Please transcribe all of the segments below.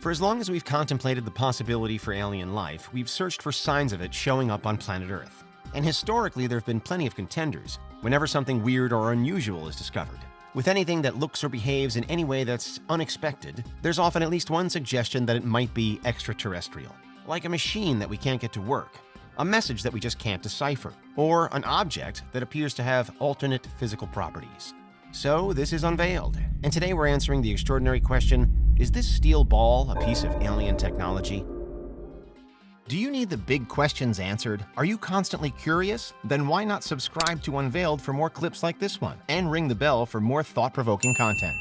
For as long as we've contemplated the possibility for alien life, we've searched for signs of it showing up on planet Earth. And historically, there have been plenty of contenders whenever something weird or unusual is discovered. With anything that looks or behaves in any way that's unexpected, there's often at least one suggestion that it might be extraterrestrial. Like a machine that we can't get to work, a message that we just can't decipher, or an object that appears to have alternate physical properties. So this is Unveiled, and today we're answering the extraordinary question, is this steel ball a piece of alien technology? Do you need the big questions answered? Are you constantly curious? Then why not subscribe to Unveiled for more clips like this one, and ring the bell for more thought-provoking content.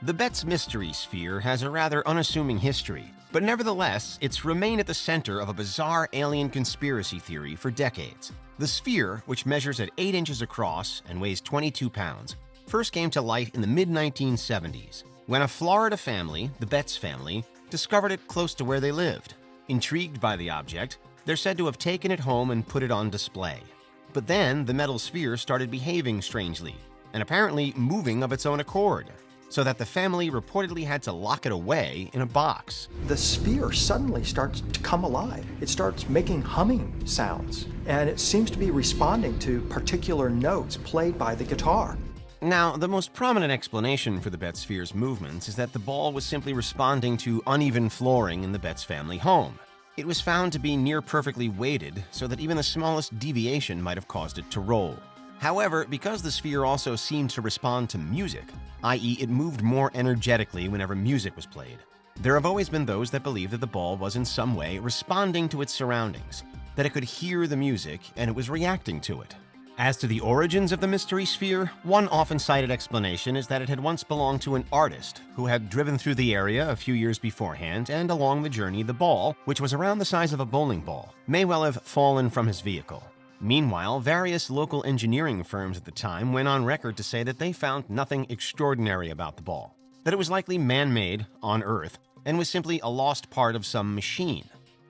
The Betz mystery sphere has a rather unassuming history, but nevertheless, it's remained at the center of a bizarre alien conspiracy theory for decades. The sphere, which measures at 8 inches across and weighs 22 pounds, first came to light in the mid-1970s, when a Florida family, the Betz family, discovered it close to where they lived. Intrigued by the object, they're said to have taken it home and put it on display. But then, the metal sphere started behaving strangely, and apparently moving of its own accord, so that the family reportedly had to lock it away in a box. The sphere suddenly starts to come alive. It starts making humming sounds, and it seems to be responding to particular notes played by the guitar. Now, the most prominent explanation for the Betz sphere's movements is that the ball was simply responding to uneven flooring in the Betz family home. It was found to be near perfectly weighted, so that even the smallest deviation might have caused it to roll. However, because the sphere also seemed to respond to music, i.e. it moved more energetically whenever music was played, there have always been those that believe that the ball was in some way responding to its surroundings, that it could hear the music and it was reacting to it. As to the origins of the mystery sphere, one often cited explanation is that it had once belonged to an artist who had driven through the area a few years beforehand, and along the journey the ball, which was around the size of a bowling ball, may well have fallen from his vehicle. Meanwhile, various local engineering firms at the time went on record to say that they found nothing extraordinary about the ball, that it was likely man-made, on Earth, and was simply a lost part of some machine.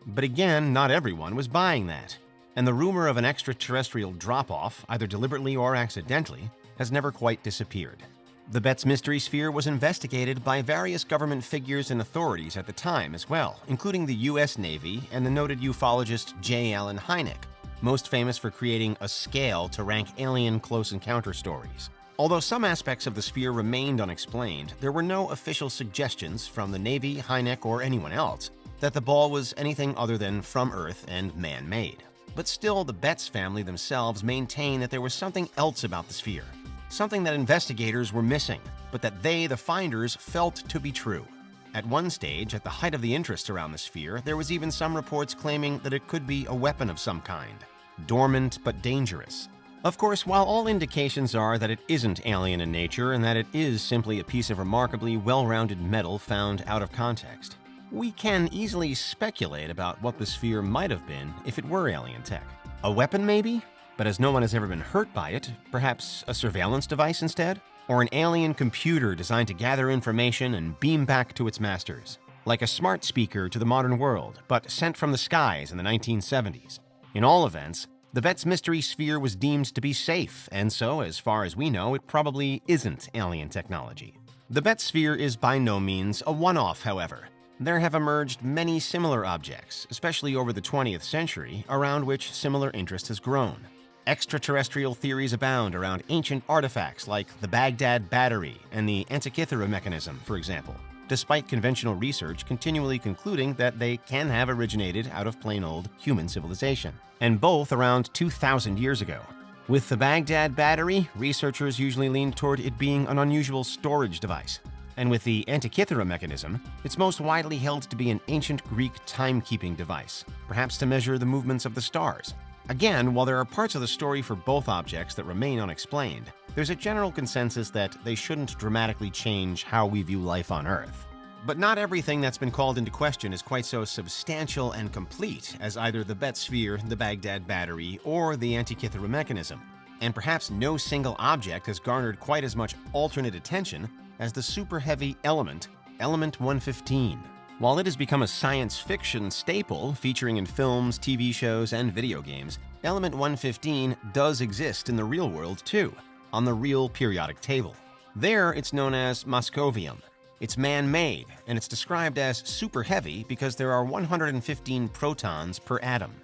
But again, not everyone was buying that, and the rumor of an extraterrestrial drop-off, either deliberately or accidentally, has never quite disappeared. The Betz mystery sphere was investigated by various government figures and authorities at the time as well, including the U.S. Navy and the noted ufologist J. Allen Hynek, most famous for creating a scale to rank alien close encounter stories. Although some aspects of the sphere remained unexplained, there were no official suggestions from the Navy, Hynek, or anyone else that the ball was anything other than from Earth and man-made. But still, the Betz family themselves maintain that there was something else about the sphere, something that investigators were missing, but that they, the finders, felt to be true. At one stage, at the height of the interest around the sphere, there was even some reports claiming that it could be a weapon of some kind, dormant but dangerous. Of course, while all indications are that it isn't alien in nature and that it is simply a piece of remarkably well-rounded metal found out of context, we can easily speculate about what the sphere might have been if it were alien tech. A weapon, maybe? But as no one has ever been hurt by it, perhaps a surveillance device instead? Or an alien computer designed to gather information and beam back to its masters? Like a smart speaker to the modern world, but sent from the skies in the 1970s. In all events, the Betz mystery sphere was deemed to be safe, and so, as far as we know, it probably isn't alien technology. The Betz sphere is by no means a one-off, however. There have emerged many similar objects, especially over the 20th century, around which similar interest has grown. Extraterrestrial theories abound around ancient artifacts like the Baghdad Battery and the Antikythera mechanism, for example, despite conventional research continually concluding that they can have originated out of plain old human civilization, and both around 2,000 years ago. With the Baghdad Battery, researchers usually lean toward it being an unusual storage device. And with the Antikythera mechanism, it's most widely held to be an ancient Greek timekeeping device, perhaps to measure the movements of the stars. Again, while there are parts of the story for both objects that remain unexplained, there's a general consensus that they shouldn't dramatically change how we view life on Earth. But not everything that's been called into question is quite so substantial and complete as either the Betz sphere, the Baghdad Battery, or the Antikythera mechanism. And perhaps no single object has garnered quite as much alternate attention as the super-heavy element, Element 115. While it has become a science fiction staple featuring in films, TV shows, and video games, Element 115 does exist in the real world too, on the real periodic table. There, it's known as Moscovium. It's man-made, and it's described as super heavy because there are 115 protons per atom.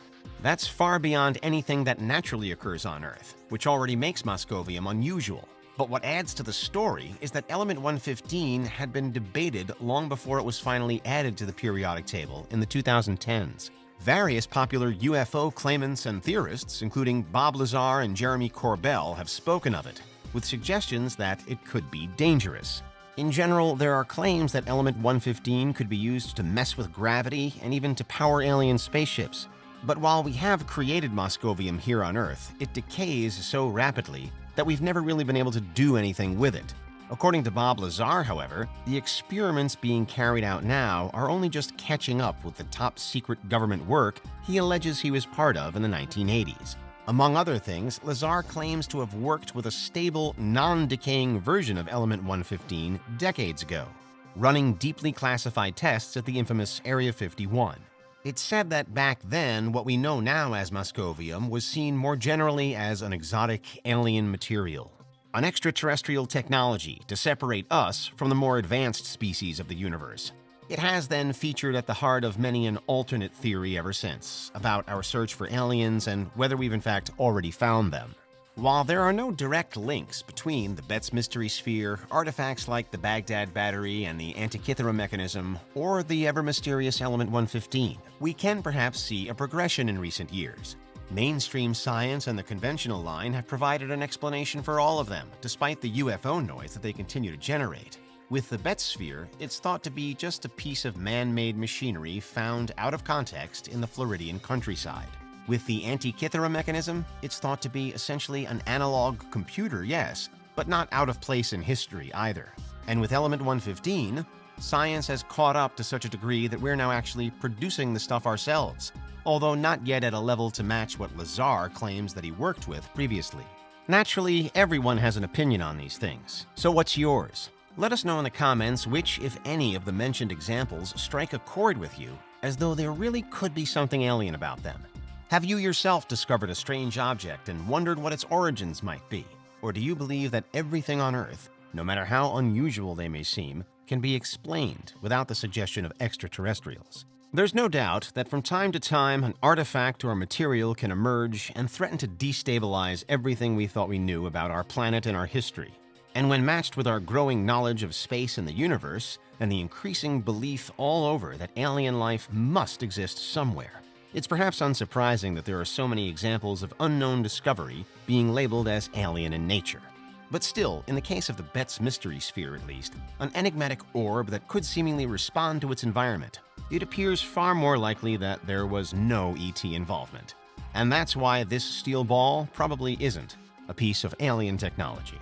That's far beyond anything that naturally occurs on Earth, which already makes moscovium unusual. But what adds to the story is that element 115 had been debated long before it was finally added to the periodic table in the 2010s. Various popular UFO claimants and theorists, including Bob Lazar and Jeremy Corbell, have spoken of it, with suggestions that it could be dangerous. In general, there are claims that element 115 could be used to mess with gravity and even to power alien spaceships. But while we have created moscovium here on Earth, it decays so rapidly that we've never really been able to do anything with it. According to Bob Lazar, however, the experiments being carried out now are only just catching up with the top-secret government work he alleges he was part of in the 1980s. Among other things, Lazar claims to have worked with a stable, non-decaying version of element 115 decades ago, running deeply classified tests at the infamous Area 51. It's said that back then, what we know now as moscovium was seen more generally as an exotic alien material, an extraterrestrial technology to separate us from the more advanced species of the universe. It has then featured at the heart of many an alternate theory ever since, about our search for aliens and whether we've in fact already found them. While there are no direct links between the Betz mystery sphere, artifacts like the Baghdad battery and the Antikythera mechanism, or the ever-mysterious element 115, we can perhaps see a progression in recent years. Mainstream science and the conventional line have provided an explanation for all of them, despite the UFO noise that they continue to generate. With the Betz sphere, it's thought to be just a piece of man-made machinery found out of context in the Floridian countryside. With the Antikythera mechanism, it's thought to be essentially an analog computer, yes, but not out of place in history either. And with element 115, science has caught up to such a degree that we're now actually producing the stuff ourselves, although not yet at a level to match what Lazar claims that he worked with previously. Naturally, everyone has an opinion on these things, so what's yours? Let us know in the comments which, if any, of the mentioned examples strike a chord with you, as though there really could be something alien about them. Have you yourself discovered a strange object and wondered what its origins might be? Or do you believe that everything on Earth, no matter how unusual they may seem, can be explained without the suggestion of extraterrestrials? There's no doubt that from time to time, an artifact or material can emerge and threaten to destabilize everything we thought we knew about our planet and our history. And when matched with our growing knowledge of space and the universe, and the increasing belief all over that alien life must exist somewhere, it's perhaps unsurprising that there are so many examples of unknown discovery being labeled as alien in nature. But still, in the case of the Betz mystery sphere at least, an enigmatic orb that could seemingly respond to its environment, it appears far more likely that there was no ET involvement. And that's why this steel ball probably isn't a piece of alien technology.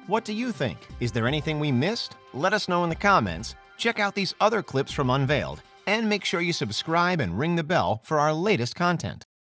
What do you think? Is there anything we missed? Let us know in the comments. Check out these other clips from Unveiled, and make sure you subscribe and ring the bell for our latest content.